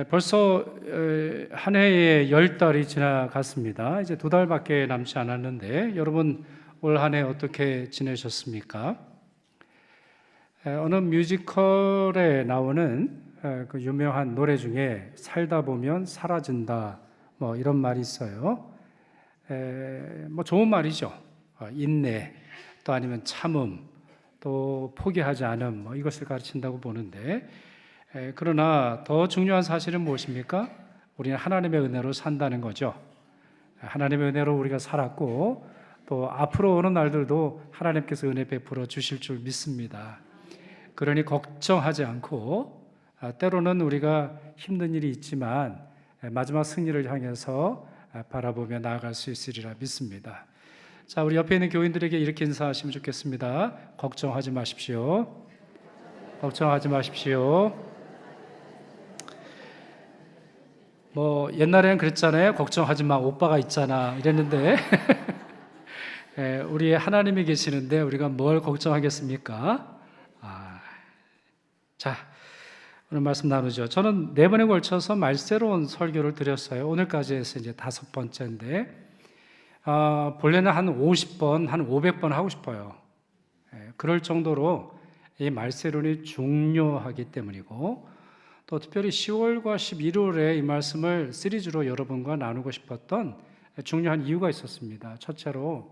벌써 한 해의 10달이 지나갔습니다. 이제 2달밖에 남지 않았는데 여러분 올 한 해 어떻게 지내셨습니까? 어느 뮤지컬에 나오는 그 유명한 노래 중에 살다 보면 사라진다 뭐 이런 말이 있어요. 뭐 좋은 말이죠. 인내, 또 아니면 참음, 또 포기하지 않음, 뭐 이것을 가르친다고 보는데, 그러나 더 중요한 사실은 무엇입니까? 우리는 하나님의 은혜로 산다는 거죠. 하나님의 은혜로 우리가 살았고 또 앞으로 오는 날들도 하나님께서 은혜 베풀어 주실 줄 믿습니다. 그러니 걱정하지 않고, 때로는 우리가 힘든 일이 있지만 마지막 승리를 향해서 바라보며 나아갈 수 있으리라 믿습니다. 자, 우리 옆에 있는 교인들에게 이렇게 인사하시면 좋겠습니다. 걱정하지 마십시오. 걱정하지 마십시오. 뭐 옛날에는 그랬잖아요. 걱정하지 마, 오빠가 있잖아 이랬는데 우리 하나님이 계시는데 우리가 뭘 걱정하겠습니까? 자, 오늘 말씀 나누죠. 저는 4번에 걸쳐서 말세로운 설교를 드렸어요. 오늘까지 해서 이제 5번째인데, 본래는 한 50번, 한 500번 하고 싶어요. 그럴 정도로 이 말세론이 중요하기 때문이고, 또 특별히 10월과 11월에 이 말씀을 시리즈로 여러분과 나누고 싶었던 중요한 이유가 있었습니다. 첫째로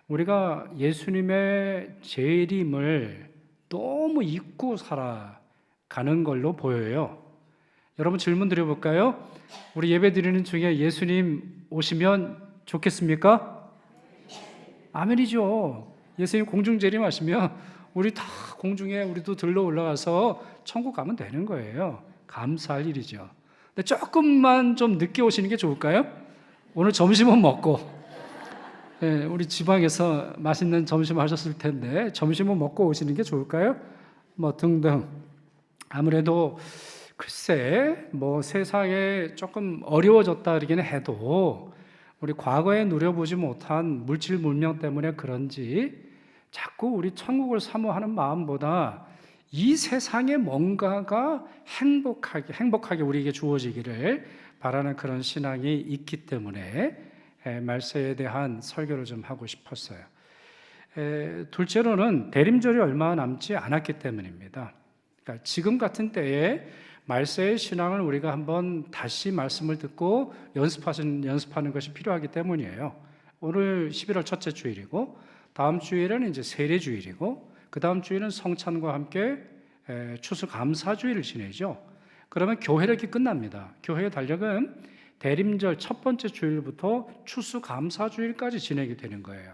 우리가 예수님의 재림을 너무 잊고 살아가는 걸로 보여요. 여러분 질문 드려볼까요? 우리 예배 드리는 중에 예수님 오시면 좋겠습니까? 아멘이죠. 예수님 공중 재림하시면 우리 다 공중에 우리도 들러 올라가서 천국 가면 되는 거예요. 감사할 일이죠. 근데 조금만 좀 늦게 오시는 게 좋을까요? 오늘 점심은 먹고, 우리 지방에서 맛있는 점심 하셨을 텐데 점심은 먹고 오시는 게 좋을까요? 뭐 등등. 아무래도 글쎄 뭐 세상에 조금 어려워졌다 그러기는 해도 우리 과거에 누려보지 못한 물질 문명 때문에 그런지 자꾸 우리 천국을 사모하는 마음보다 이 세상에 뭔가가 행복하게 우리에게 주어지기를 바라는 그런 신앙이 있기 때문에 말세에 대한 설교를 좀 하고 싶었어요. 둘째로는 대림절이 얼마 남지 않았기 때문입니다. 그러니까 지금 같은 때에 말세의 신앙을 우리가 한번 다시 말씀을 듣고 연습하는 것이 필요하기 때문이에요. 오늘 11월 첫째 주일이고 다음 주일은 이제 세례주일이고 그 다음 주일은 성찬과 함께 추수감사주일을 지내죠. 그러면 교회력이 끝납니다. 교회의 달력은 대림절 첫 번째 주일부터 추수감사주일까지 지내게 되는 거예요.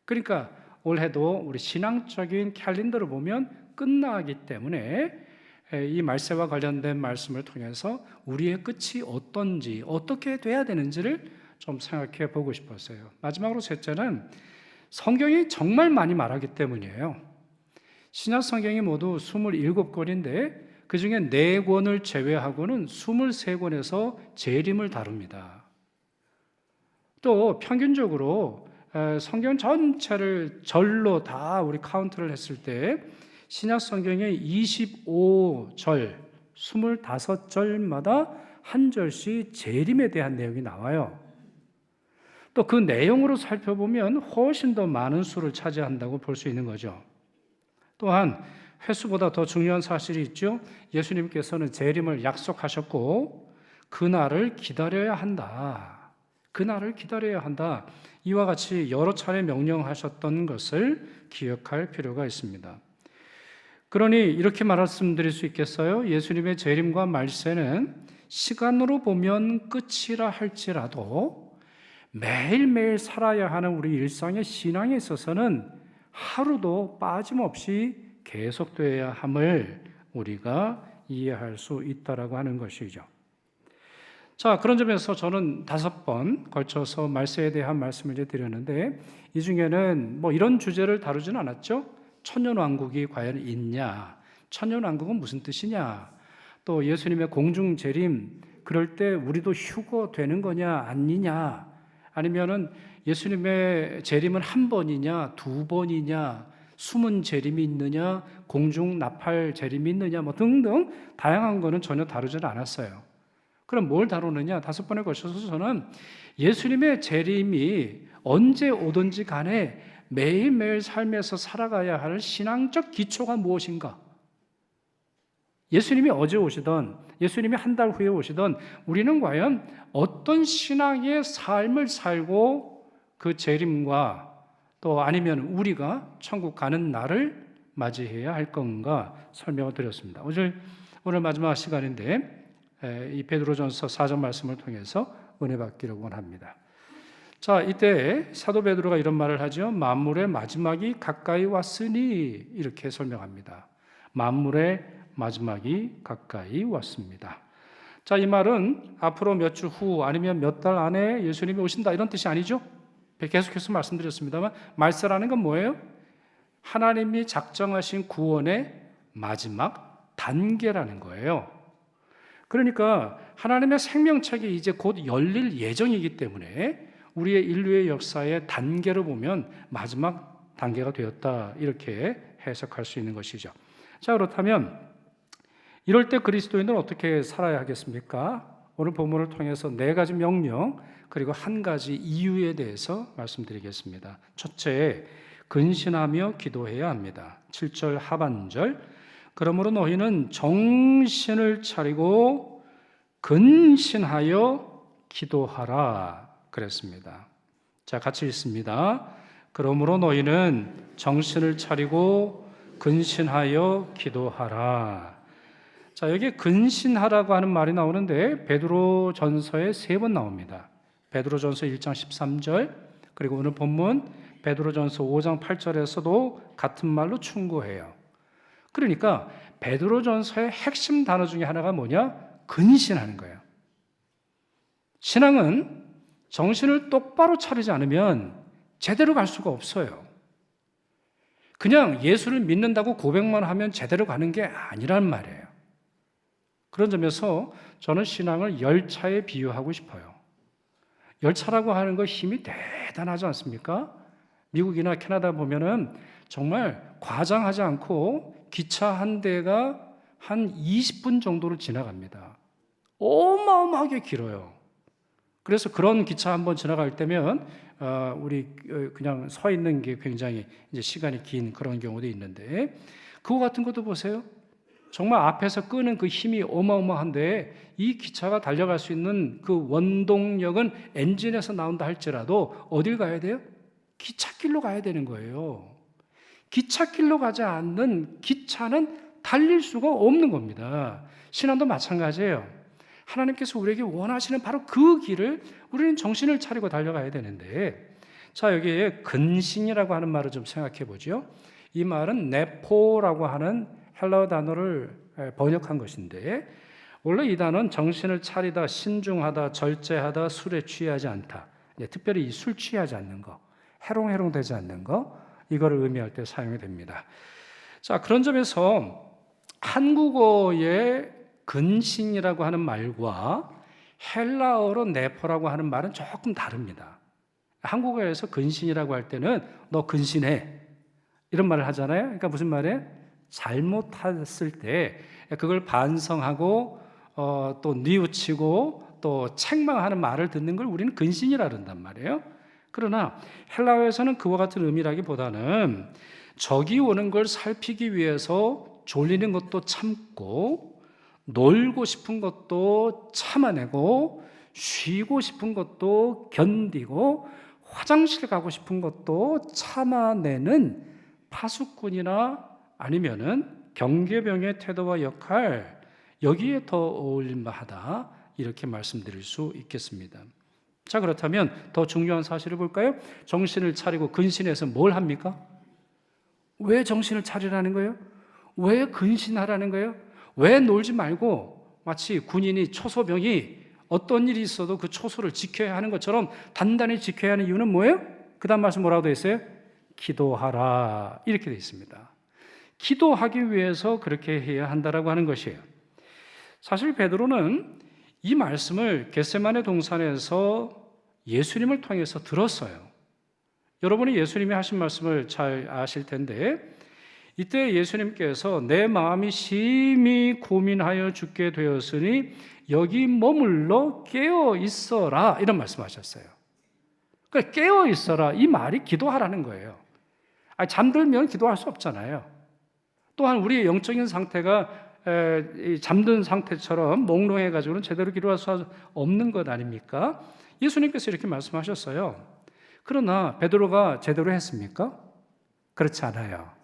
그러니까 올해도 우리 신앙적인 캘린더를 보면 끝나기 때문에 이 말세와 관련된 말씀을 통해서 우리의 끝이 어떤지, 어떻게 돼야 되는지를 좀 생각해 보고 싶었어요. 마지막으로 셋째는 성경이 정말 많이 말하기 때문이에요. 신약 성경이 모두 27권인데 그 중에 4권을 제외하고는 23권에서 재림을 다룹니다. 또 평균적으로 성경 전체를 절로 다 우리 카운트를 했을 때 신약 성경의 25절, 25절마다 한 절씩 재림에 대한 내용이 나와요. 또 그 내용으로 살펴보면 훨씬 더 많은 수를 차지한다고 볼 수 있는 거죠. 또한 횟수보다 더 중요한 사실이 있죠. 예수님께서는 재림을 약속하셨고 그날을 기다려야 한다. 그날을 기다려야 한다. 이와 같이 여러 차례 명령하셨던 것을 기억할 필요가 있습니다. 그러니 이렇게 말씀드릴 수 있겠어요? 예수님의 재림과 말세는 시간으로 보면 끝이라 할지라도 매일매일 살아야 하는 우리 일상의 신앙에 있어서는 하루도 빠짐없이 계속되어야 함을 우리가 이해할 수 있다라고 하는 것이죠. 자, 그런 점에서 저는 5번 걸쳐서 말세에 대한 말씀을 이제 드렸는데 이 중에는 뭐 이런 주제를 다루지는 않았죠. 천년왕국이 과연 있냐? 천년왕국은 무슨 뜻이냐? 또 예수님의 공중 재림 그럴 때 우리도 휴거 되는 거냐 아니냐? 아니면은 예수님의 재림은 한 번이냐, 2번이냐, 숨은 재림이 있느냐, 공중 나팔 재림이 있느냐, 뭐 등등 다양한 거는 전혀 다루지는 않았어요. 그럼 뭘 다루느냐? 5번에 걸쳐서 저는 예수님의 재림이 언제 오든지 간에 매일매일 삶에서 살아가야 할 신앙적 기초가 무엇인가? 예수님이 어제 오시던, 예수님이 한 달 후에 오시던 우리는 과연 어떤 신앙의 삶을 살고 그 재림과 또 아니면 우리가 천국 가는 날을 맞이해야 할 건가 설명을 드렸습니다. 오늘 마지막 시간인데 이 베드로전서 4장 말씀을 통해서 은혜 받기를 원합니다. 자, 이때 사도 베드로가 이런 말을 하죠. 만물의 마지막이 가까이 왔으니 이렇게 설명합니다. 만물의 마지막이 가까이 왔습니다. 자, 이 말은 앞으로 몇 주 후 아니면 몇 달 안에 예수님이 오신다 이런 뜻이 아니죠. 계속해서 말씀드렸습니다만 말세라는 건 뭐예요? 하나님이 작정하신 구원의 마지막 단계라는 거예요. 그러니까 하나님의 생명책이 이제 곧 열릴 예정이기 때문에 우리의 인류의 역사의 단계로 보면 마지막 단계가 되었다 이렇게 해석할 수 있는 것이죠. 자, 그렇다면 이럴 때 그리스도인은 어떻게 살아야 하겠습니까? 오늘 본문을 통해서 4가지 명령 그리고 1가지 이유에 대해서 말씀드리겠습니다. 첫째, 근신하며 기도해야 합니다. 7절 하반절, 그러므로 너희는 정신을 차리고 근신하여 기도하라 그랬습니다. 자, 같이 읽습니다. 그러므로 너희는 정신을 차리고 근신하여 기도하라. 자, 여기 근신하라고 하는 말이 나오는데 베드로전서에 3번 나옵니다. 베드로전서 1장 13절, 그리고 오늘 본문 베드로전서 5장 8절에서도 같은 말로 충고해요. 그러니까 베드로전서의 핵심 단어 중에 하나가 뭐냐? 근신하는 거예요. 신앙은 정신을 똑바로 차리지 않으면 제대로 갈 수가 없어요. 그냥 예수를 믿는다고 고백만 하면 제대로 가는 게 아니란 말이에요. 그런 점에서 저는 신앙을 열차에 비유하고 싶어요. 열차라고 하는 거 힘이 대단하지 않습니까? 미국이나 캐나다 보면은 정말 과장하지 않고 기차 한 대가 한 20분 정도를 지나갑니다. 어마어마하게 길어요. 그래서 그런 기차 한번 지나갈 때면 우리 그냥 서 있는 게 굉장히 이제 시간이 긴 그런 경우도 있는데 그거 같은 것도 보세요. 정말 앞에서 끄는 그 힘이 어마어마한데 이 기차가 달려갈 수 있는 그 원동력은 엔진에서 나온다 할지라도 어딜 가야 돼요? 기찻길로 가야 되는 거예요. 기찻길로 가지 않는 기차는 달릴 수가 없는 겁니다. 신앙도 마찬가지예요. 하나님께서 우리에게 원하시는 바로 그 길을 우리는 정신을 차리고 달려가야 되는데, 자, 여기에 근신이라고 하는 말을 좀 생각해 보죠. 이 말은 네포라고 하는 헬라어 단어를 번역한 것인데, 원래 이 단어는 정신을 차리다, 신중하다, 절제하다, 술에 취하지 않다. 특별히 이 술 취하지 않는 거, 해롱해롱 되지 않는 거, 이거를 의미할 때 사용이 됩니다. 자, 그런 점에서 한국어의 근신이라고 하는 말과 헬라어로 네포라고 하는 말은 조금 다릅니다. 한국어에서 근신이라고 할 때는 너 근신해 이런 말을 하잖아요. 그러니까 무슨 말이에요? 잘못했을 때 그걸 반성하고 또 뉘우치고 또 책망하는 말을 듣는 걸 우리는 근신이라 그런단 말이에요. 그러나 헬라어에서는 그와 같은 의미라기보다는 적이 오는 걸 살피기 위해서 졸리는 것도 참고 놀고 싶은 것도 참아내고 쉬고 싶은 것도 견디고 화장실 가고 싶은 것도 참아내는 파수꾼이나 아니면은 경계병의 태도와 역할, 여기에 더 어울릴만하다 이렇게 말씀드릴 수 있겠습니다. 자, 그렇다면 더 중요한 사실을 볼까요? 정신을 차리고 근신해서 뭘 합니까? 왜 정신을 차리라는 거예요? 왜 근신하라는 거예요? 왜 놀지 말고 마치 군인이 초소병이 어떤 일이 있어도 그 초소를 지켜야 하는 것처럼 단단히 지켜야 하는 이유는 뭐예요? 그 다음 말씀 뭐라고 되어 있어요? 기도하라 이렇게 되어 있습니다. 기도하기 위해서 그렇게 해야 한다라고 하는 것이에요. 사실 베드로는 이 말씀을 겟세마네 동산에서 예수님을 통해서 들었어요. 여러분이 예수님이 하신 말씀을 잘 아실 텐데 이때 예수님께서 내 마음이 심히 고민하여 죽게 되었으니 여기 머물러 깨어 있어라 이런 말씀하셨어요. 그러니까 깨어 있어라 이 말이 기도하라는 거예요. 잠들면 기도할 수 없잖아요. 또한 우리의 영적인 상태가 잠든 상태처럼 몽롱해 가지고는 제대로 기도할 수 없는 것 아닙니까? 예수님께서 이렇게 말씀하셨어요. 그러나 베드로가 제대로 했습니까? 그렇지 않아요.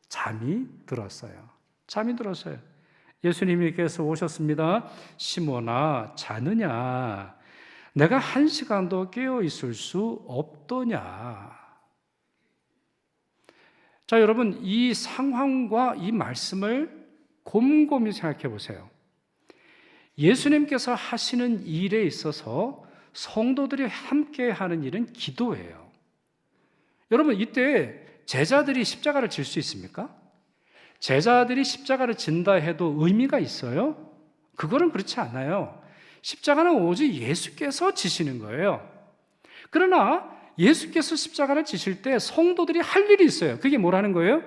잠이 들었어요. 잠이 들었어요. 예수님께서 오셨습니다. 시몬아, 자느냐? 내가 1시간도 깨어 있을 수 없더냐? 자, 여러분, 이 상황과 이 말씀을 곰곰이 생각해 보세요. 예수님께서 하시는 일에 있어서 성도들이 함께 하는 일은 기도예요. 여러분, 이때 제자들이 십자가를 질 수 있습니까? 제자들이 십자가를 진다 해도 의미가 있어요? 그거는 그렇지 않아요. 십자가는 오직 예수께서 지시는 거예요. 그러나 예수께서 십자가를 지실 때 성도들이 할 일이 있어요. 그게 뭐라는 거예요?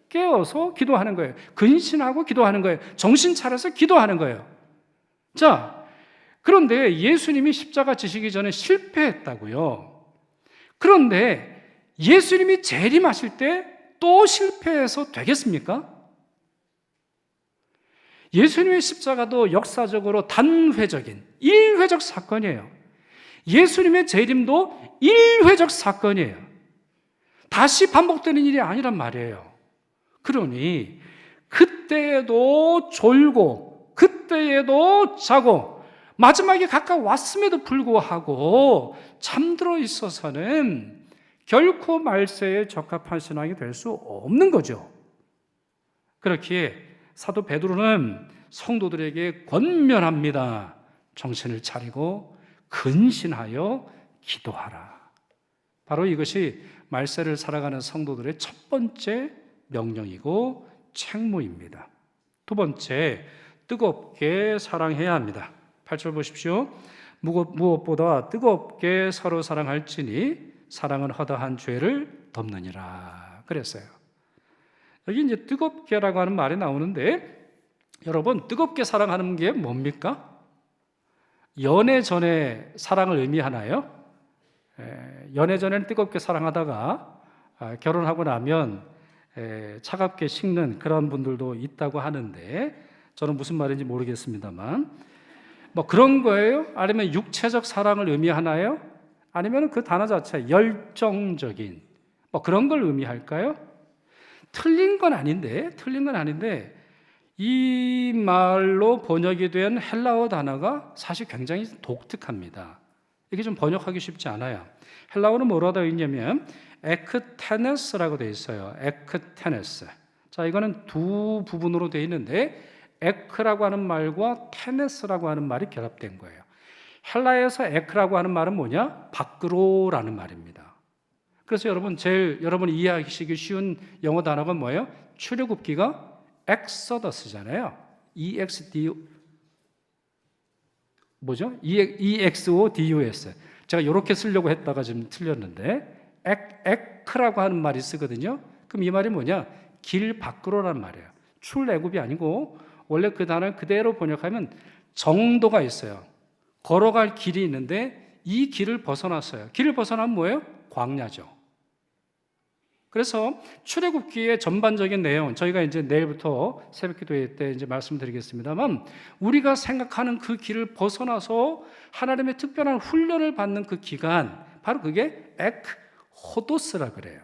깨어서 기도하는 거예요. 근신하고 기도하는 거예요. 정신 차려서 기도하는 거예요. 자, 그런데 예수님이 십자가 지시기 전에 실패했다고요. 그런데 예수님이 재림하실 때 또 실패해서 되겠습니까? 예수님의 십자가도 역사적으로 단회적인 일회적 사건이에요. 예수님의 재림도 일회적 사건이에요. 다시 반복되는 일이 아니란 말이에요. 그러니 그때에도 졸고 그때에도 자고 마지막에 가까웠음에도 불구하고 잠들어 있어서는 결코 말세에 적합한 신앙이 될 수 없는 거죠. 그렇기에 사도 베드로는 성도들에게 권면합니다. 정신을 차리고 근신하여 기도하라. 바로 이것이 말세를 살아가는 성도들의 첫 번째 명령이고 책무입니다. 두 번째, 뜨겁게 사랑해야 합니다. 8절 보십시오. 무엇보다 뜨겁게 서로 사랑할지니 사랑은 허다한 죄를 덮느니라 그랬어요. 여기 이제 뜨겁게라고 하는 말이 나오는데 여러분, 뜨겁게 사랑하는 게 뭡니까? 연애 전에 사랑을 의미하나요? 연애 전에는 뜨겁게 사랑하다가 결혼하고 나면 차갑게 식는 그런 분들도 있다고 하는데 저는 무슨 말인지 모르겠습니다만 뭐 그런 거예요? 아니면 육체적 사랑을 의미하나요? 아니면 그 단어 자체 열정적인 뭐 그런 걸 의미할까요? 틀린 건 아닌데 이 말로 번역이 된 헬라어 단어가 사실 굉장히 독특합니다. 이게 좀 번역하기 쉽지 않아요. 헬라어는 뭐로 되어 있냐면 에크테네스라고 되어 있어요. 에크테네스. 자, 이거는 두 부분으로 되어 있는데 에크라고 하는 말과 테네스라고 하는 말이 결합된 거예요. 헬라에서 에크라고 하는 말은 뭐냐? 밖으로라는 말입니다. 그래서 여러분이 이해하시기 쉬운 영어 단어가 뭐예요? 출애굽기가 엑서더스잖아요. 뭐죠? EXODUS. 제가 이렇게 쓰려고 했다가 지금 틀렸는데 에크라고 하는 말이 쓰거든요. 그럼 이 말이 뭐냐? 길 밖으로라는 말이에요. 출애굽이 아니고 원래 그 단어를 그대로 번역하면 정도가 있어요. 걸어갈 길이 있는데 이 길을 벗어났어요. 길을 벗어나면 뭐예요? 광야죠. 그래서 출애굽기의 전반적인 내용, 저희가 이제 내일부터 새벽기도회 때 이제 말씀드리겠습니다만, 우리가 생각하는 그 길을 벗어나서 하나님의 특별한 훈련을 받는 그 기간, 바로 그게 호도스라 그래요.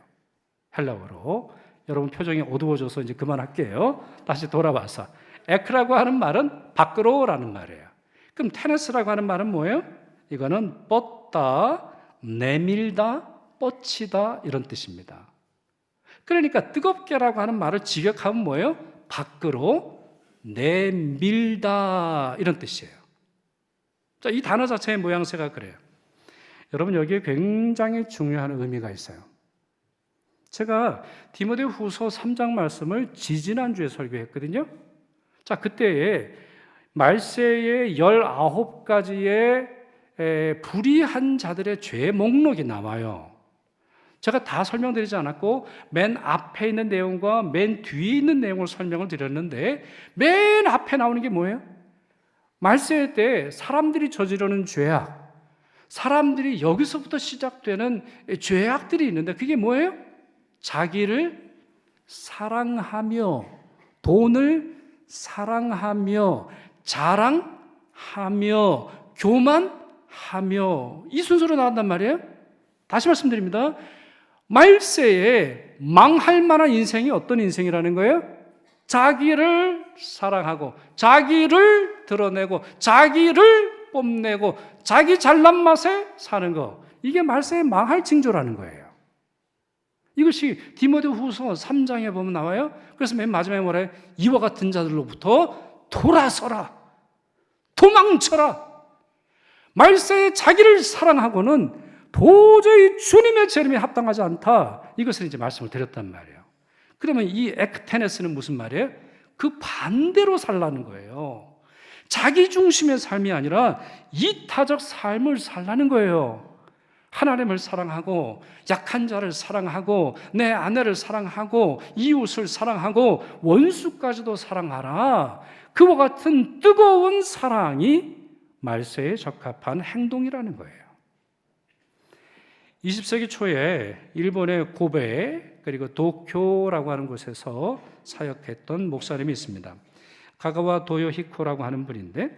헬라어로. 여러분 표정이 어두워져서 이제 그만할게요. 다시 돌아와서 에크라고 하는 말은 밖으로라는 말이에요. 그럼 테네스라고 하는 말은 뭐예요? 이거는 뻗다, 내밀다, 뻗치다 이런 뜻입니다. 그러니까 뜨겁게라고 하는 말을 직역하면 뭐예요? 밖으로 내밀다 이런 뜻이에요. 자, 이 단어 자체의 모양새가 그래요. 여러분, 여기에 굉장히 중요한 의미가 있어요. 제가 디모데후서 3장 말씀을 지지난주에 설교했거든요. 자, 그때에 말세의 19가지의 불의한 자들의 죄 목록이 나와요. 제가 다 설명드리지 않았고 맨 앞에 있는 내용과 맨 뒤에 있는 내용을 설명을 드렸는데 맨 앞에 나오는 게 뭐예요? 말세 때 사람들이 저지르는 죄악, 사람들이 여기서부터 시작되는 죄악들이 있는데 그게 뭐예요? 자기를 사랑하며, 돈을 사랑하며, 자랑하며, 교만하며, 이 순서로 나온단 말이에요. 다시 말씀드립니다. 말세에 망할 만한 인생이 어떤 인생이라는 거예요? 자기를 사랑하고, 자기를 드러내고, 자기를 뽐내고, 자기 잘난 맛에 사는 거. 이게 말세에 망할 징조라는 거예요. 이것이 디모데후서 3장에 보면 나와요. 그래서 맨 마지막에 뭐래요? 이와 같은 자들로부터 돌아서라, 도망쳐라. 말세에 자기를 사랑하고는 도저히 주님의 재림에 합당하지 않다. 이것을 이제 말씀을 드렸단 말이에요. 그러면 이 ektenes는 무슨 말이에요? 그 반대로 살라는 거예요. 자기 중심의 삶이 아니라 이타적 삶을 살라는 거예요. 하나님을 사랑하고, 약한 자를 사랑하고, 내 아내를 사랑하고, 이웃을 사랑하고, 원수까지도 사랑하라. 그와 같은 뜨거운 사랑이 말세에 적합한 행동이라는 거예요. 20세기 초에 일본의 고베 그리고 도쿄라고 하는 곳에서 사역했던 목사님이 있습니다. 가가와 도요히코라고 하는 분인데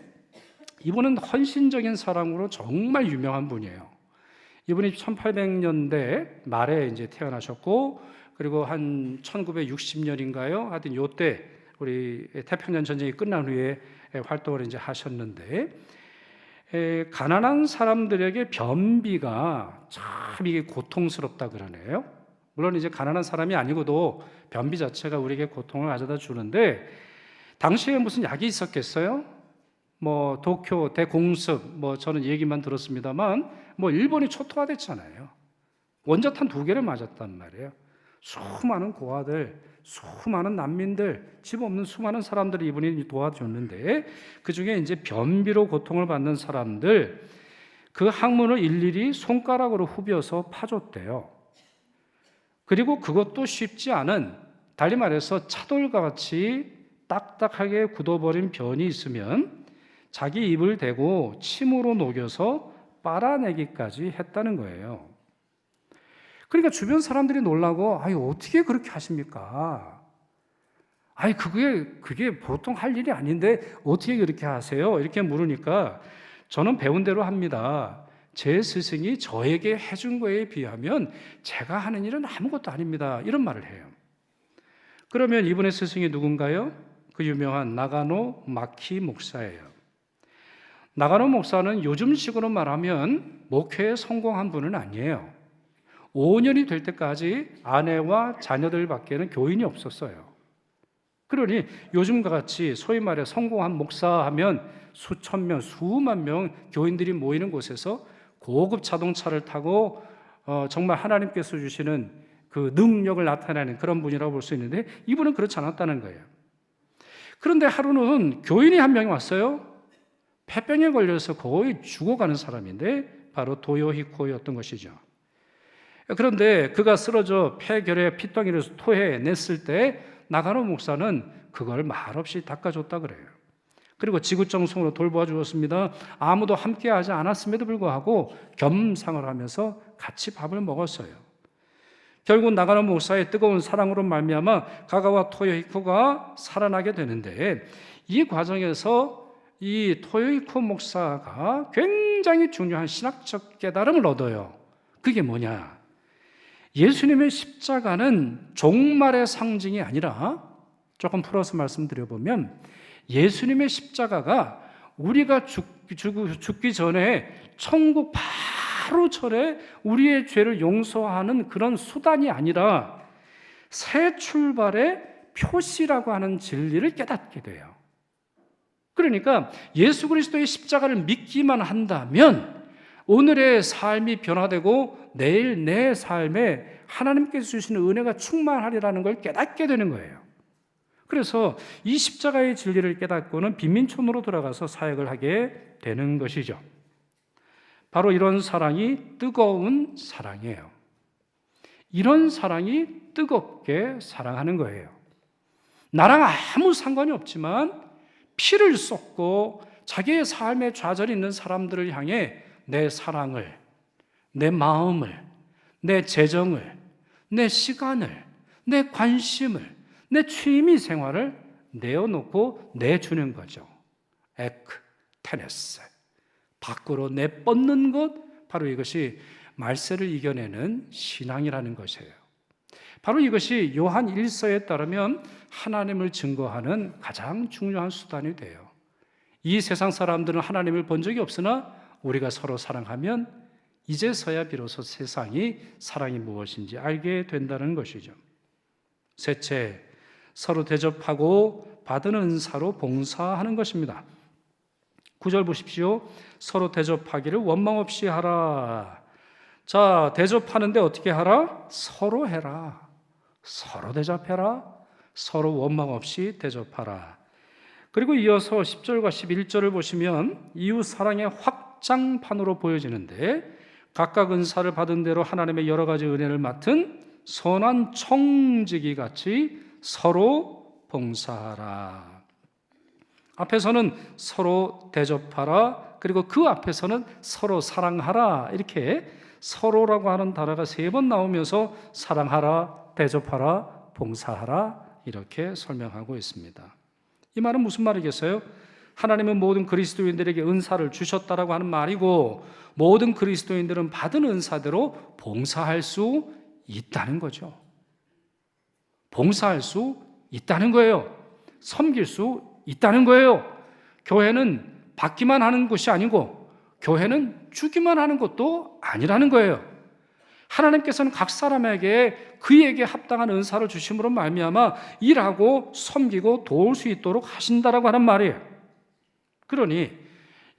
이분은 헌신적인 사랑으로 정말 유명한 분이에요. 이분이 1800년대 말에 이제 태어나셨고 그리고 한 1960년인가요? 하여튼 요때 우리 태평양 전쟁이 끝난 후에 활동을 이제 하셨는데 가난한 사람들에게 변비가 참 이게 고통스럽다 그러네요. 물론 이제 가난한 사람이 아니고도 변비 자체가 우리에게 고통을 가져다 주는데 당시에 무슨 약이 있었겠어요? 뭐 도쿄 대공습 뭐 저는 얘기만 들었습니다만 뭐 일본이 초토화됐잖아요. 원자탄 2개를 맞았단 말이에요. 수많은 고아들, 수많은 난민들, 집 없는 수많은 사람들을 이분이 도와줬는데 그 중에 이제 변비로 고통을 받는 사람들 그 항문을 일일이 손가락으로 후벼서 파줬대요. 그리고 그것도 쉽지 않은, 달리 말해서 차돌과 같이 딱딱하게 굳어버린 변이 있으면 자기 입을 대고 침으로 녹여서 빨아내기까지 했다는 거예요. 그러니까 주변 사람들이 놀라고, 아니, 어떻게 그렇게 하십니까? 아니, 그게 보통 할 일이 아닌데, 어떻게 그렇게 하세요? 이렇게 물으니까, 저는 배운 대로 합니다. 제 스승이 저에게 해준 거에 비하면, 제가 하는 일은 아무것도 아닙니다. 이런 말을 해요. 그러면 이분의 스승이 누군가요? 그 유명한 나가노 마키 목사예요. 나가노 목사는 요즘식으로 말하면, 목회에 성공한 분은 아니에요. 5년이 될 때까지 아내와 자녀들밖에는 교인이 없었어요. 그러니 요즘과 같이 소위 말해 성공한 목사하면 수천 명, 수만 명 교인들이 모이는 곳에서 고급 자동차를 타고 정말 하나님께서 주시는 그 능력을 나타내는 그런 분이라고 볼 수 있는데 이분은 그렇지 않았다는 거예요. 그런데 하루는 교인이 한 명이 왔어요. 폐병에 걸려서 거의 죽어가는 사람인데 바로 도요히코였던 것이죠. 그런데 그가 쓰러져 폐결에 핏덩이를 토해냈을 때 나가노 목사는 그걸 말없이 닦아줬다 그래요. 그리고 지구정성으로 돌보아 주었습니다. 아무도 함께하지 않았음에도 불구하고 겸상을 하면서 같이 밥을 먹었어요. 결국 나가노 목사의 뜨거운 사랑으로 말미암아 가가와 토요히코가 살아나게 되는데 이 과정에서 이 토요히코 목사가 굉장히 중요한 신학적 깨달음을 얻어요. 그게 뭐냐? 예수님의 십자가는 종말의 상징이 아니라 조금 풀어서 말씀드려보면 예수님의 십자가가 우리가 죽기 전에 천국 바로 전에 우리의 죄를 용서하는 그런 수단이 아니라 새 출발의 표시라고 하는 진리를 깨닫게 돼요. 그러니까 예수 그리스도의 십자가를 믿기만 한다면 오늘의 삶이 변화되고 내일 내 삶에 하나님께서 주시는 은혜가 충만하리라는 걸 깨닫게 되는 거예요. 그래서 이 십자가의 진리를 깨닫고는 빈민촌으로 돌아가서 사역을 하게 되는 것이죠. 바로 이런 사랑이 뜨거운 사랑이에요. 이런 사랑이 뜨겁게 사랑하는 거예요. 나랑 아무 상관이 없지만 피를 쏟고 자기의 삶에 좌절이 있는 사람들을 향해 내 사랑을, 내 마음을, 내 재정을, 내 시간을, 내 관심을, 내 취미 생활을 내어놓고 내주는 거죠. 테네스, 밖으로 내뻗는 것, 바로 이것이 말세를 이겨내는 신앙이라는 것이에요. 바로 이것이 요한 1서에 따르면 하나님을 증거하는 가장 중요한 수단이 돼요. 이 세상 사람들은 하나님을 본 적이 없으나 우리가 서로 사랑하면 이제서야 비로소 세상이 사랑이 무엇인지 알게 된다는 것이죠. 셋째, 서로 대접하고 받은 은사로 봉사하는 것입니다. 9절 보십시오. 서로 대접하기를 원망 없이 하라. 자, 대접하는데 어떻게 하라? 서로 해라. 서로 대접해라. 서로 원망 없이 대접하라. 그리고 이어서 10절과 11절을 보시면 이웃 사랑의 확장판으로 보여지는데 각각 은사를 받은 대로 하나님의 여러 가지 은혜를 맡은 선한 청지기 같이 서로 봉사하라. 앞에서는 서로 대접하라. 그리고 그 앞에서는 서로 사랑하라. 이렇게 서로라고 하는 단어가 3번 나오면서 사랑하라, 대접하라, 봉사하라 이렇게 설명하고 있습니다. 이 말은 무슨 말이겠어요? 하나님은 모든 그리스도인들에게 은사를 주셨다라고 하는 말이고 모든 그리스도인들은 받은 은사대로 봉사할 수 있다는 거죠. 봉사할 수 있다는 거예요. 섬길 수 있다는 거예요. 교회는 받기만 하는 곳이 아니고 교회는 주기만 하는 것도 아니라는 거예요. 하나님께서는 각 사람에게 그에게 합당한 은사를 주심으로 말미암아 일하고 섬기고 도울 수 있도록 하신다라고 하는 말이에요. 그러니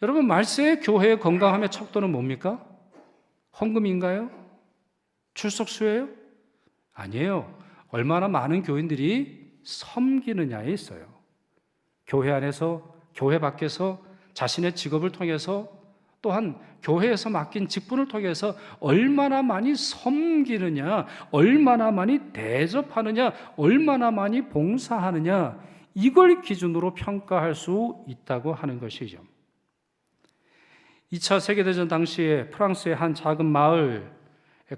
여러분 말세의 교회의 건강함의 척도는 뭡니까? 헌금인가요? 출석수예요? 아니에요. 얼마나 많은 교인들이 섬기느냐에 있어요. 교회 안에서, 교회 밖에서 자신의 직업을 통해서 또한 교회에서 맡긴 직분을 통해서 얼마나 많이 섬기느냐, 얼마나 많이 대접하느냐, 얼마나 많이 봉사하느냐 이걸 기준으로 평가할 수 있다고 하는 것이죠. 2차 세계대전 당시에 프랑스의 한 작은 마을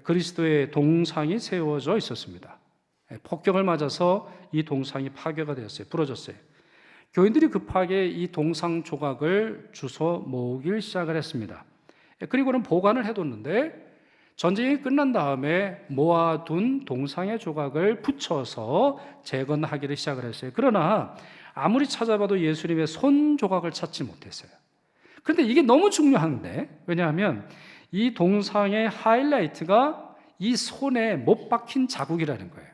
그리스도의 동상이 세워져 있었습니다. 폭격을 맞아서 이 동상이 파괴가 되었어요. 부러졌어요. 교인들이 급하게 이 동상 조각을 주워 모으기 시작을 했습니다. 그리고는 보관을 해뒀는데 전쟁이 끝난 다음에 모아둔 동상의 조각을 붙여서 재건하기를 시작을 했어요. 그러나 아무리 찾아봐도 예수님의 손 조각을 찾지 못했어요. 그런데 이게 너무 중요한데, 왜냐하면 이 동상의 하이라이트가 이 손에 못 박힌 자국이라는 거예요.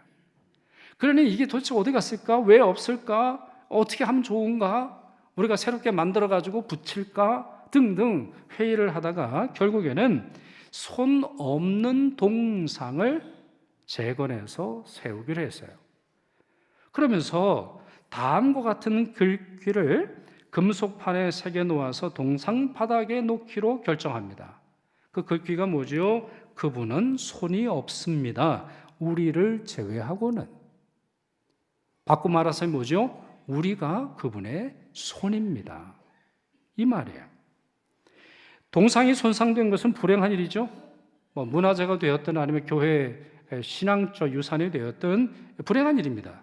그러니 이게 도대체 어디 갔을까? 왜 없을까? 어떻게 하면 좋은가? 우리가 새롭게 만들어가지고 붙일까? 등등 회의를 하다가 결국에는 손 없는 동상을 재건해서 세우기로 했어요. 그러면서 다음과 같은 글귀를 금속판에 새겨 놓아서 동상 바닥에 놓기로 결정합니다. 그 글귀가 뭐죠? 그분은 손이 없습니다. 우리를 제외하고는. 바꿔 말해서 뭐죠? 우리가 그분의 손입니다. 이 말이에요. 동상이 손상된 것은 불행한 일이죠. 문화재가 되었든 아니면 교회 신앙적 유산이 되었든 불행한 일입니다.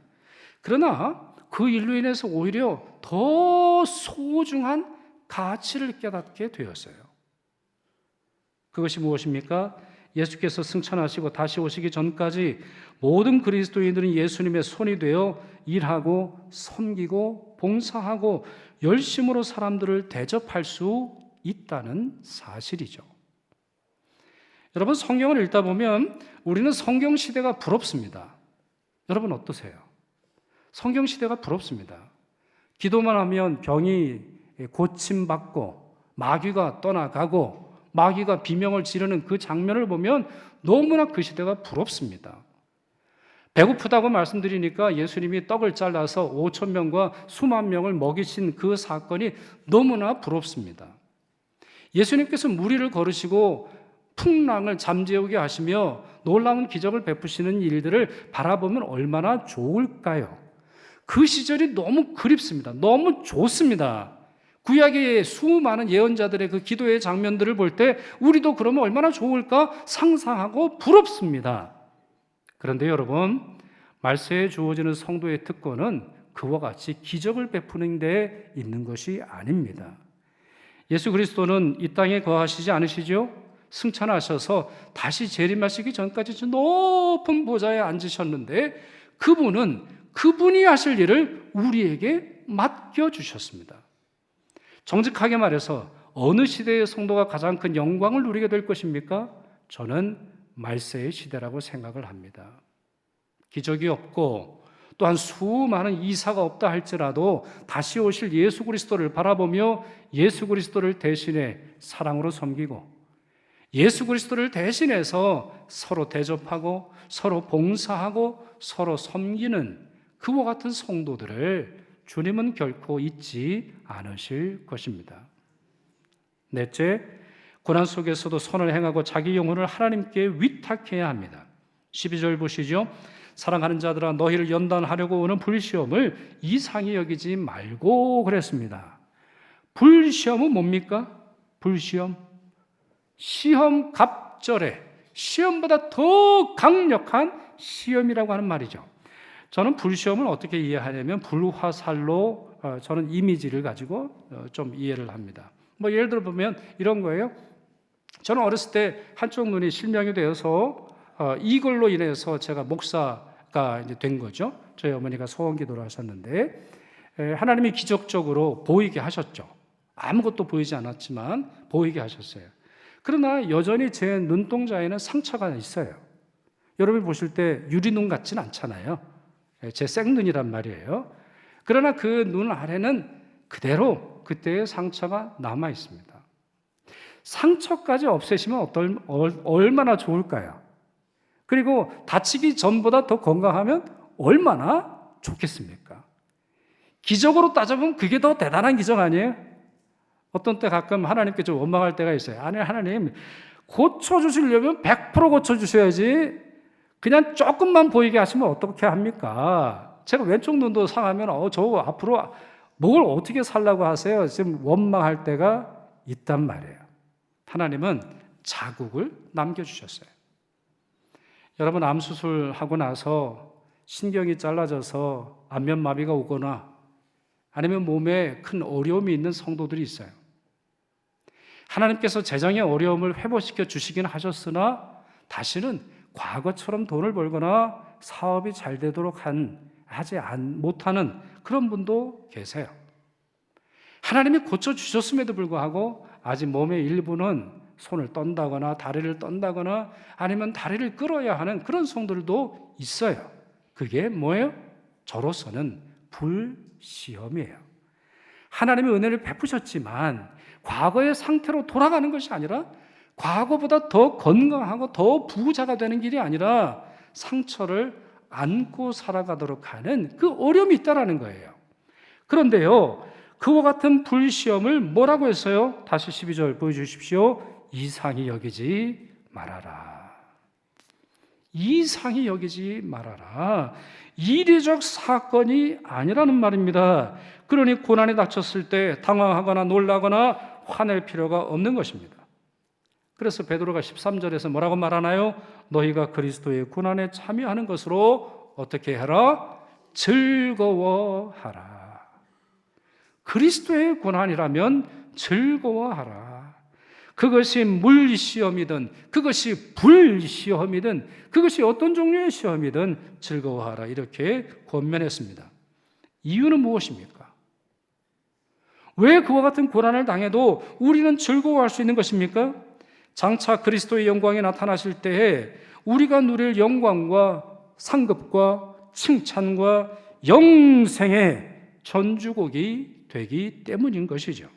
그러나 그 일로 인해서 오히려 더 소중한 가치를 깨닫게 되었어요. 그것이 무엇입니까? 예수께서 승천하시고 다시 오시기 전까지 모든 그리스도인들은 예수님의 손이 되어 일하고 섬기고 봉사하고 열심으로 사람들을 대접할 수 있다는 사실이죠. 여러분, 성경을 읽다 보면 우리는 성경 시대가 부럽습니다. 여러분 어떠세요? 성경 시대가 부럽습니다. 기도만 하면 병이 고침받고 마귀가 떠나가고 마귀가 비명을 지르는 그 장면을 보면 너무나 그 시대가 부럽습니다. 배고프다고 말씀드리니까 예수님이 떡을 잘라서 5천 명과 수만 명을 먹이신 그 사건이 너무나 부럽습니다. 예수님께서 무리를 걸으시고 풍랑을 잠재우게 하시며 놀라운 기적을 베푸시는 일들을 바라보면 얼마나 좋을까요? 그 시절이 너무 그립습니다. 너무 좋습니다. 구약의 수많은 예언자들의 그 기도의 장면들을 볼 때 우리도 그러면 얼마나 좋을까 상상하고 부럽습니다. 그런데 여러분, 말세에 주어지는 성도의 특권은 그와 같이 기적을 베푸는 데 있는 것이 아닙니다. 예수 그리스도는 이 땅에 거하시지 않으시죠? 승천하셔서 다시 재림하시기 전까지 높은 보좌에 앉으셨는데 그분이 하실 일을 우리에게 맡겨주셨습니다. 정직하게 말해서 어느 시대의 성도가 가장 큰 영광을 누리게 될 것입니까? 저는 말세의 시대라고 생각을 합니다. 기적이 없고 또한 수많은 이사가 없다 할지라도 다시 오실 예수 그리스도를 바라보며 예수 그리스도를 대신해 사랑으로 섬기고 예수 그리스도를 대신해서 서로 대접하고 서로 봉사하고 서로 섬기는 그와 같은 성도들을 주님은 결코 잊지 않으실 것입니다. 넷째, 고난 속에서도 선을 행하고 자기 영혼을 하나님께 위탁해야 합니다. 12절 보시죠. 사랑하는 자들아 너희를 연단하려고 오는 불시험을 이상히 여기지 말고 그랬습니다. 불시험은 뭡니까? 불시험. 시험 갑절에 시험보다 더 강력한 시험이라고 하는 말이죠. 저는 불시험을 어떻게 이해하냐면 불화살로 저는 이미지를 가지고 좀 이해를 합니다. 뭐 예를 들어 보면 이런 거예요. 저는 어렸을 때 한쪽 눈이 실명이 되어서 이걸로 인해서 제가 목사가 이제 된 거죠. 저희 어머니가 소원기도를 하셨는데 하나님이 기적적으로 보이게 하셨죠. 아무것도 보이지 않았지만 보이게 하셨어요. 그러나 여전히 제 눈동자에는 상처가 있어요. 여러분이 보실 때 유리눈 같진 않잖아요. 제 생눈이란 말이에요. 그러나 그 눈 아래는 그대로 그때의 상처가 남아 있습니다. 상처까지 없애시면 얼마나 좋을까요? 그리고 다치기 전보다 더 건강하면 얼마나 좋겠습니까? 기적으로 따져보면 그게 더 대단한 기적 아니에요? 어떤 때 가끔 하나님께 좀 원망할 때가 있어요. 아니 하나님 고쳐주시려면 100% 고쳐주셔야지 그냥 조금만 보이게 하시면 어떻게 합니까? 제가 왼쪽 눈도 상하면 저 앞으로 뭘 어떻게 살라고 하세요? 지금 원망할 때가 있단 말이에요. 하나님은 자국을 남겨주셨어요. 여러분 암 수술하고 나서 신경이 잘라져서 안면마비가 오거나 아니면 몸에 큰 어려움이 있는 성도들이 있어요. 하나님께서 재정의 어려움을 회복시켜 주시긴 하셨으나 다시는 과거처럼 돈을 벌거나 사업이 잘 되도록 하지 못하는 그런 분도 계세요. 하나님이 고쳐주셨음에도 불구하고 아직 몸의 일부는 손을 떤다거나 다리를 떤다거나 아니면 다리를 끌어야 하는 그런 성도들도 있어요. 그게 뭐예요? 저로서는 불시험이에요. 하나님의 은혜를 베푸셨지만 과거의 상태로 돌아가는 것이 아니라 과거보다 더 건강하고 더 부자가 되는 길이 아니라 상처를 안고 살아가도록 하는 그 어려움이 있다는 거예요. 그런데요, 그와 같은 불시험을 뭐라고 했어요? 다시 12절 보여주십시오. 이상히 여기지 말아라. 이상히 여기지 말아라. 이례적 사건이 아니라는 말입니다. 그러니 고난에 닥쳤을 때 당황하거나 놀라거나 화낼 필요가 없는 것입니다. 그래서 베드로가 13절에서 뭐라고 말하나요? 너희가 그리스도의 고난에 참여하는 것으로 어떻게 해라? 즐거워하라. 그리스도의 고난이라면 즐거워하라. 그것이 물시험이든 그것이 불시험이든 그것이 어떤 종류의 시험이든 즐거워하라. 이렇게 권면했습니다. 이유는 무엇입니까? 왜 그와 같은 고난을 당해도 우리는 즐거워할 수 있는 것입니까? 장차 그리스도의 영광이 나타나실 때에 우리가 누릴 영광과 상급과 칭찬과 영생의 전주곡이 되기 때문인 것이죠.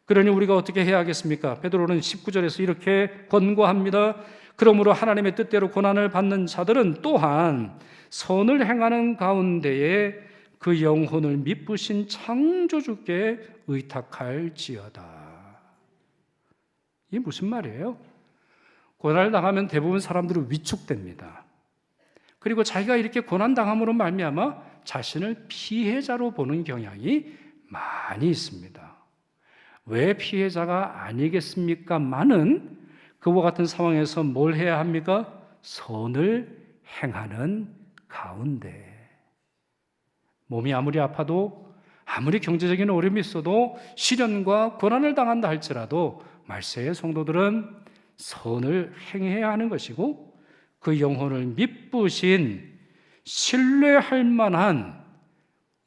그러니 우리가 어떻게 해야 하겠습니까? 베드로는 19절에서 이렇게 권고합니다. 그러므로 하나님의 뜻대로 고난을 받는 자들은 또한 선을 행하는 가운데에 그 영혼을 미쁘신 창조주께 의탁할지어다. 이게 무슨 말이에요? 고난을 당하면 대부분 사람들은 위축됩니다. 그리고 자기가 이렇게 고난당함으로 말미암아 자신을 피해자로 보는 경향이 많이 있습니다. 왜 피해자가 아니겠습니까? 많은 그와 같은 상황에서 뭘 해야 합니까? 선을 행하는 가운데 몸이 아무리 아파도 아무리 경제적인 어려움이 있어도 시련과 고난을 당한다 할지라도 말세의 성도들은 선을 행해야 하는 것이고 그 영혼을 미쁘신 신뢰할 만한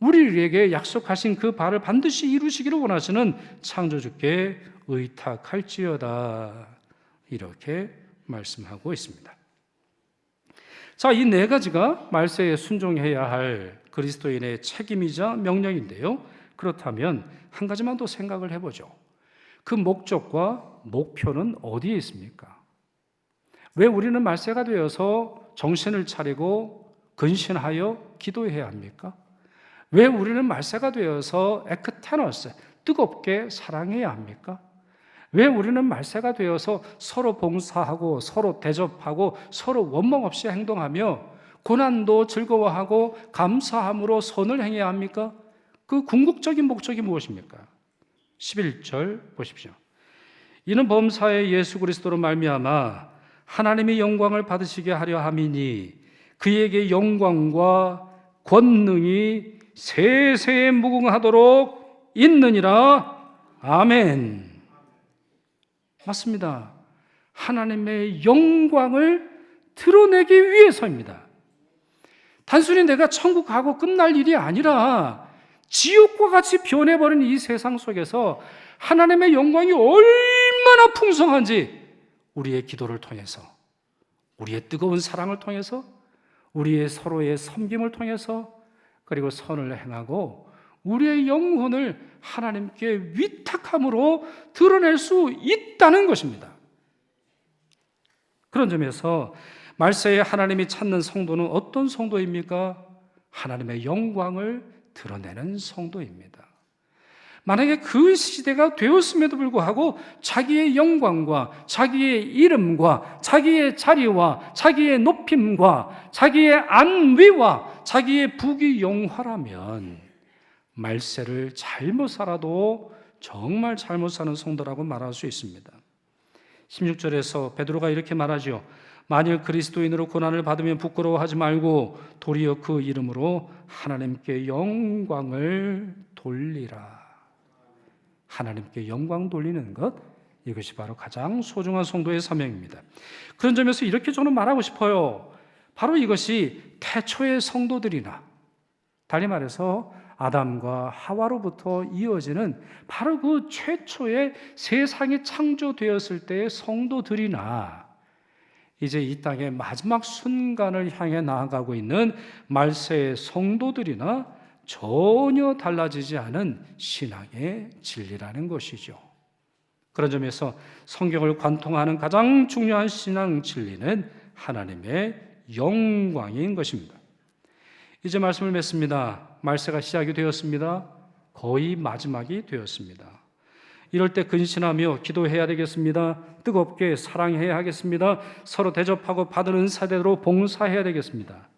우리에게 약속하신 그 바를 반드시 이루시기를 원하시는 창조주께 의탁할지어다 이렇게 말씀하고 있습니다. 자, 이 네 가지가 말세에 순종해야 할 그리스도인의 책임이자 명령인데요. 그렇다면 한 가지만 더 생각을 해보죠. 그 목적과 목표는 어디에 있습니까? 왜 우리는 말세가 되어서 정신을 차리고 근신하여 기도해야 합니까? 왜 우리는 말세가 되어서 에크테너스, 뜨겁게 사랑해야 합니까? 왜 우리는 말세가 되어서 서로 봉사하고 서로 대접하고 서로 원망 없이 행동하며 고난도 즐거워하고 감사함으로 선을 행해야 합니까? 그 궁극적인 목적이 무엇입니까? 11절 보십시오. 이는 범사의 예수 그리스도로 말미암아 하나님의 영광을 받으시게 하려 함이니 그에게 영광과 권능이 세세에 무궁하도록 있느니라. 아멘. 맞습니다. 하나님의 영광을 드러내기 위해서입니다. 단순히 내가 천국 가고 끝날 일이 아니라 지옥과 같이 변해버린 이 세상 속에서 하나님의 영광이 얼마나 풍성한지 우리의 기도를 통해서, 우리의 뜨거운 사랑을 통해서, 우리의 서로의 섬김을 통해서, 그리고 선을 행하고 우리의 영혼을 하나님께 위탁함으로 드러낼 수 있다는 것입니다. 그런 점에서 말세에 하나님이 찾는 성도는 어떤 성도입니까? 하나님의 영광을 드러내는 성도입니다. 만약에 그 시대가 되었음에도 불구하고 자기의 영광과 자기의 이름과 자기의 자리와 자기의 높임과 자기의 안위와 자기의 부귀영화라면 말세를 잘못 살아도 정말 잘못 사는 성도라고 말할 수 있습니다. 16절에서 베드로가 이렇게 말하죠. 만일 그리스도인으로 고난을 받으면 부끄러워하지 말고 도리어 그 이름으로 하나님께 영광을 돌리라. 하나님께 영광 돌리는 것, 이것이 바로 가장 소중한 성도의 사명입니다. 그런 점에서 이렇게 저는 말하고 싶어요. 바로 이것이 태초의 성도들이나 달리 말해서 아담과 하와로부터 이어지는 바로 그 최초의 세상이 창조되었을 때의 성도들이나 이제 이 땅의 마지막 순간을 향해 나아가고 있는 말세의 성도들이나 전혀 달라지지 않은 신앙의 진리라는 것이죠. 그런 점에서 성경을 관통하는 가장 중요한 신앙 진리는 하나님의 영광인 것입니다. 이제 말씀을 맺습니다. 말세가 시작이 되었습니다. 거의 마지막이 되었습니다. 이럴 때 근신하며 기도해야 되겠습니다. 뜨겁게 사랑해야 하겠습니다. 서로 대접하고 받은 은사대로 봉사해야 되겠습니다.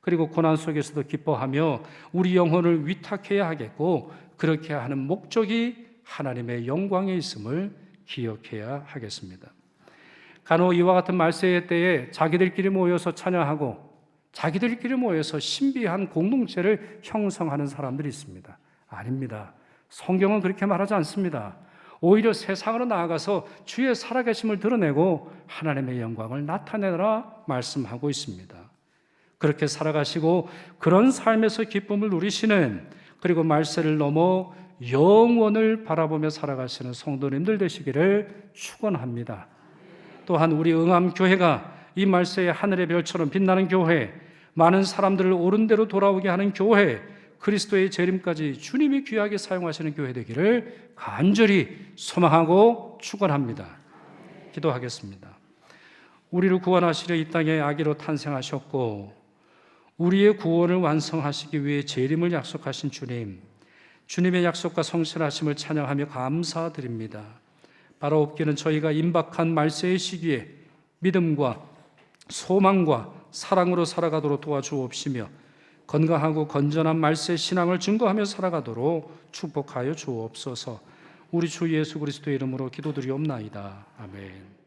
그리고 고난 속에서도 기뻐하며 우리 영혼을 위탁해야 하겠고 그렇게 하는 목적이 하나님의 영광에 있음을 기억해야 하겠습니다. 간혹 이와 같은 말세의 때에 자기들끼리 모여서 찬양하고 자기들끼리 모여서 신비한 공동체를 형성하는 사람들이 있습니다. 아닙니다. 성경은 그렇게 말하지 않습니다. 오히려 세상으로 나아가서 주의 살아계심을 드러내고 하나님의 영광을 나타내라 말씀하고 있습니다. 그렇게 살아가시고 그런 삶에서 기쁨을 누리시는, 그리고 말세를 넘어 영원을 바라보며 살아가시는 성도님들 되시기를 축원합니다. 또한 우리 응암교회가 이 말세의 하늘의 별처럼 빛나는 교회, 많은 사람들을 옳은 대로 돌아오게 하는 교회, 그리스도의 재림까지 주님이 귀하게 사용하시는 교회 되기를 간절히 소망하고 축원합니다. 기도하겠습니다. 우리를 구원하시려 이 땅에 아기로 탄생하셨고 우리의 구원을 완성하시기 위해 재림을 약속하신 주님, 주님의 약속과 성실하심을 찬양하며 감사드립니다. 바로 없기는 저희가 임박한 말세의 시기에 믿음과 소망과 사랑으로 살아가도록 도와주옵시며 건강하고 건전한 말세 신앙을 증거하며 살아가도록 축복하여 주옵소서. 우리 주 예수 그리스도의 이름으로 기도드리옵나이다. 아멘.